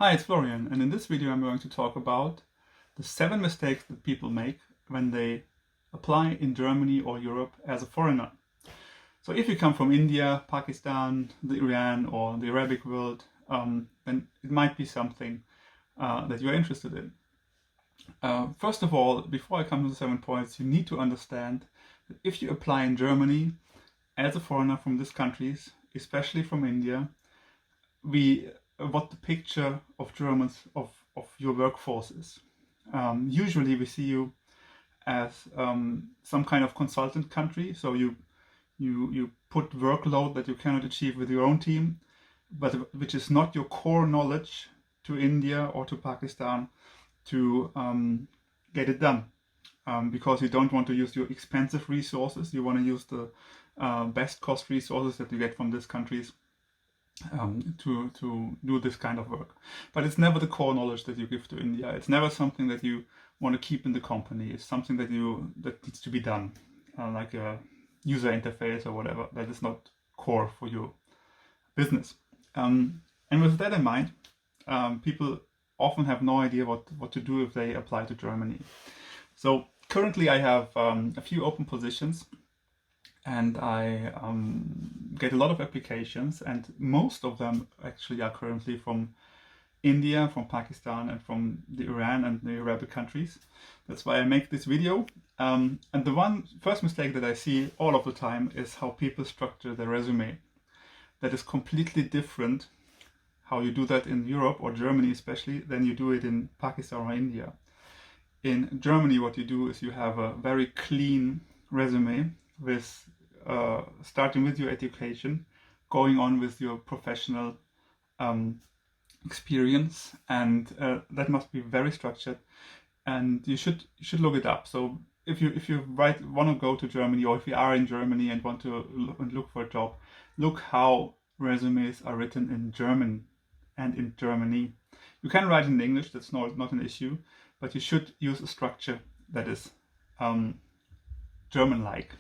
Hi, it's Florian, and in this video I'm going to talk about the 7 mistakes that people make when they apply in Germany or Europe as a foreigner. So if you come from India, Pakistan, the Iran or the Arabic world, then it might be something that you're interested in. First of all, before I come to the 7 points, you need to understand that if you apply in Germany as a foreigner from these countries, especially from India, what the picture of Germans of your workforce is. Usually we see you as some kind of consultant country, so you put workload that you cannot achieve with your own team, but which is not your core knowledge to India or to Pakistan to get it done. Because you don't want to use your expensive resources, you want to use the best cost resources that you get from these countries to do this kind of work. But it's never the core knowledge that you give to India. It's never something that you want to keep in the company. It's something that needs to be done, like a user interface or whatever. That is not core for your business. And with that in mind, people often have no idea what to do if they apply to Germany. So currently I have a few open positions, and I get a lot of applications, and most of them actually are currently from India, from Pakistan, and from the Iran and the Arabic countries. That's why I make this video. And the first mistake that I see all of the time is how people structure their resume. That is completely different how you do that in Europe or Germany especially than you do it in Pakistan or India. In Germany, what you do is you have a very clean resume with starting with your education, going on with your professional experience, and that must be very structured. And you should look it up. So if you want to go to Germany, or if you are in Germany and want to look for a job, look how resumes are written in German and in Germany. You can write in English, that's not an issue, but you should use a structure that is German-like.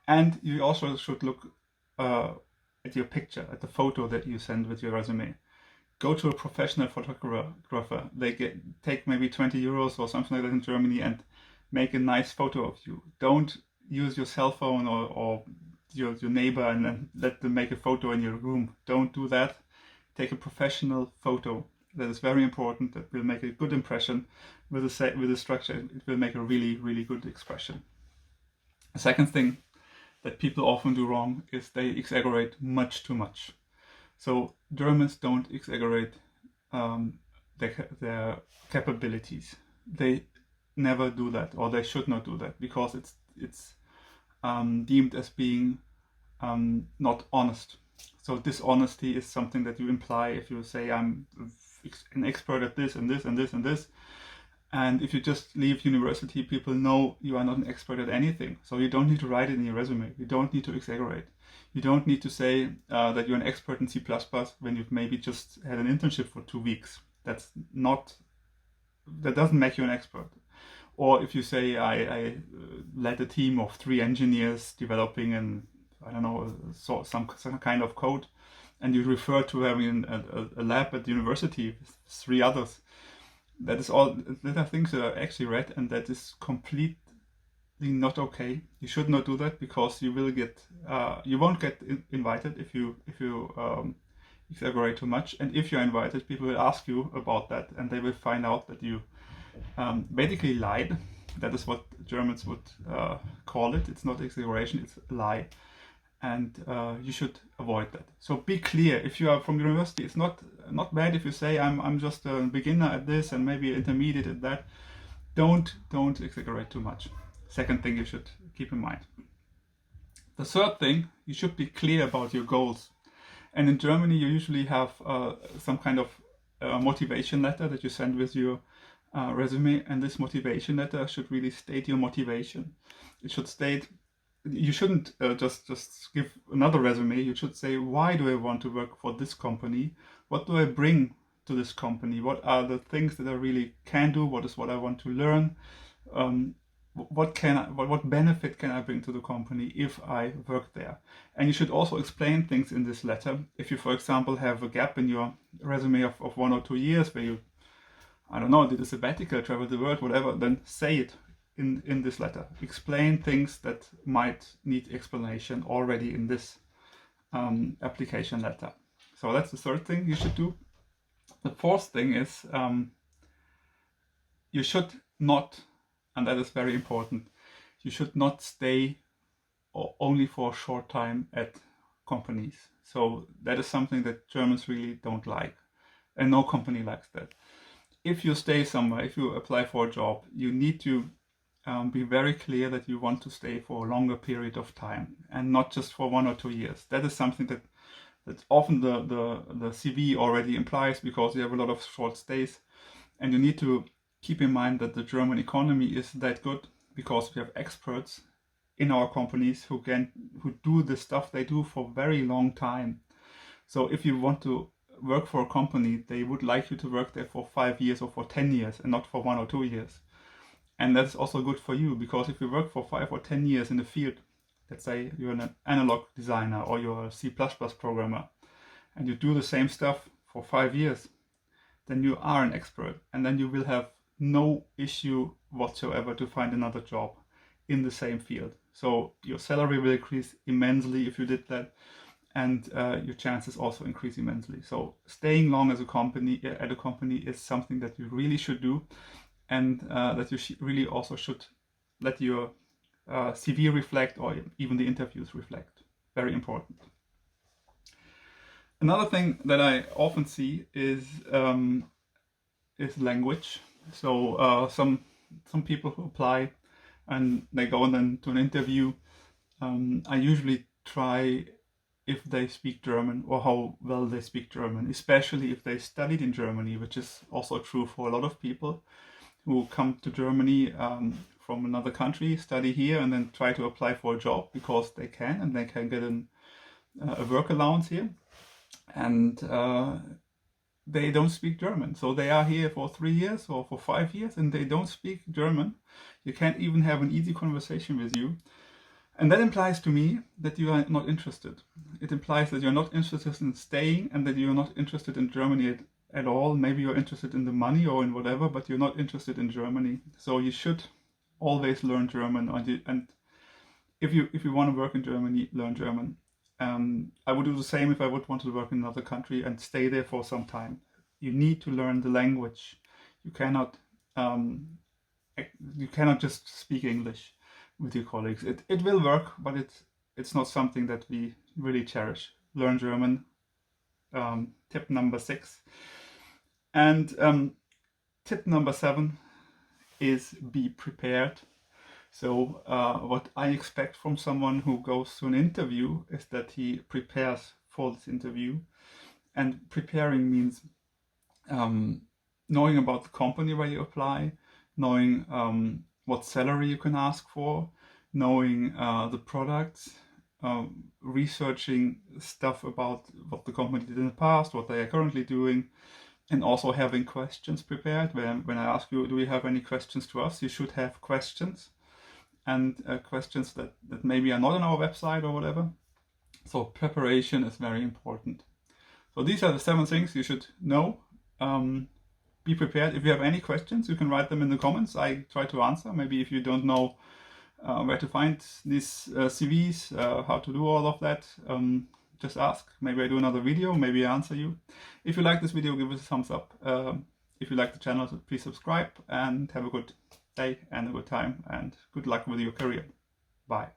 And you also should look at your picture, at the photo that you send with your resume. Go to a professional photographer. They take maybe 20 euros or something like that in Germany and make a nice photo of you. Don't use your cell phone or your neighbor and let them make a photo in your room. Don't do that. Take a professional photo. That is very important. That will make a good impression with the structure. It will make a really, really good expression. The second thing that people often do wrong is they exaggerate much too much. So Germans don't exaggerate their capabilities. They never do that, or they should not do that, because it's deemed as being not honest. So dishonesty is something that you imply if you say I'm an expert at this and this and this and this. And if you just leave university, people know you are not an expert at anything. So you don't need to write it in your resume. You don't need to exaggerate. You don't need to say that you're an expert in C++ when you've maybe just had an internship for 2 weeks. That doesn't make you an expert. Or if you say I led a team of 3 engineers developing some kind of code, and you refer to having a lab at the university with 3 others. That is all that are things that are actually read, and that is completely not okay. You should not do that, because you won't get invited if you exaggerate too much. And if you're invited, people will ask you about that, and they will find out that you basically lied. That is what Germans would call it. It's not exaggeration, it's a lie. And you should avoid that. So be clear. If you are from university, it's not bad if you say I'm just a beginner at this and maybe intermediate at that. Don't exaggerate too much. Second thing you should keep in mind. The third thing, you should be clear about your goals. And in Germany, you usually have some kind of motivation letter that you send with your resume, and this motivation letter should really state your motivation. It should state. You shouldn't just give another resume. You should say, why do I want to work for this company? What do I bring to this company? What are the things that I really can do? What I want to learn? what benefit can I bring to the company if I work there? And you should also explain things in this letter. If you, for example, have a gap in your resume of 1 or 2 years where you, I don't know, did a sabbatical, traveled the world, whatever, then say it in this letter. Explain things that might need explanation already in this application letter. So that's the third thing you should do. The fourth thing is you should not, and that is very important, you should not stay only for a short time at companies. So that is something that Germans really don't like, and no company likes that. If you stay somewhere, if you apply for a job, you need to be very clear that you want to stay for a longer period of time and not just for 1 or 2 years. That is something that often the CV already implies, because you have a lot of short stays, and you need to keep in mind that the German economy is that good because we have experts in our companies who do the stuff they do for a very long time. So if you want to work for a company, they would like you to work there for 5 years or for 10 years and not for 1 or 2 years. And that's also good for you, because if you work for 5 or 10 years in the field, let's say you're an analog designer or you're a C++ programmer, and you do the same stuff for 5 years, then you are an expert, and then you will have no issue whatsoever to find another job in the same field. So your salary will increase immensely if you did that, and your chances also increase immensely. So staying long at a company is something that you really should do, and that you really also should let your CV reflect, or even the interviews reflect. Very important. Another thing that I often see is language. So some people who apply and they go then to an interview, I usually try if they speak German or how well they speak German, especially if they studied in Germany, which is also true for a lot of people who come to Germany from another country, study here, and then try to apply for a job because they can, and they can get a work allowance here. And they don't speak German. So they are here for 3 years or for 5 years and they don't speak German. You can't even have an easy conversation with you. And that implies to me that you are not interested. It implies that you're not interested in staying and that you're not interested in Germany at all. Maybe you're interested in the money or in whatever, but you're not interested in Germany. So you should always learn German. And if you want to work in Germany, learn German. I would do the same if I would want to work in another country and stay there for some time. You need to learn the language. You cannot just speak English with your colleagues. It will work, but it's not something that we really cherish. Learn German. Tip number 6. And tip number 7 is be prepared. So what I expect from someone who goes to an interview is that he prepares for this interview. And preparing means knowing about the company where you apply, knowing what salary you can ask for, knowing the products, researching stuff about what the company did in the past, what they are currently doing, and also having questions prepared. When I ask you, do we have any questions to us? You should have questions. And questions that maybe are not on our website or whatever. So preparation is very important. So these are the 7 things you should know. Be prepared. If you have any questions, you can write them in the comments. I try to answer. Maybe if you don't know where to find these CVs, how to do all of that, just ask. Maybe I do another video, maybe I answer you. If you like this video, give us a thumbs up. If you like the channel, please subscribe, and have a good day and a good time, and good luck with your career. Bye.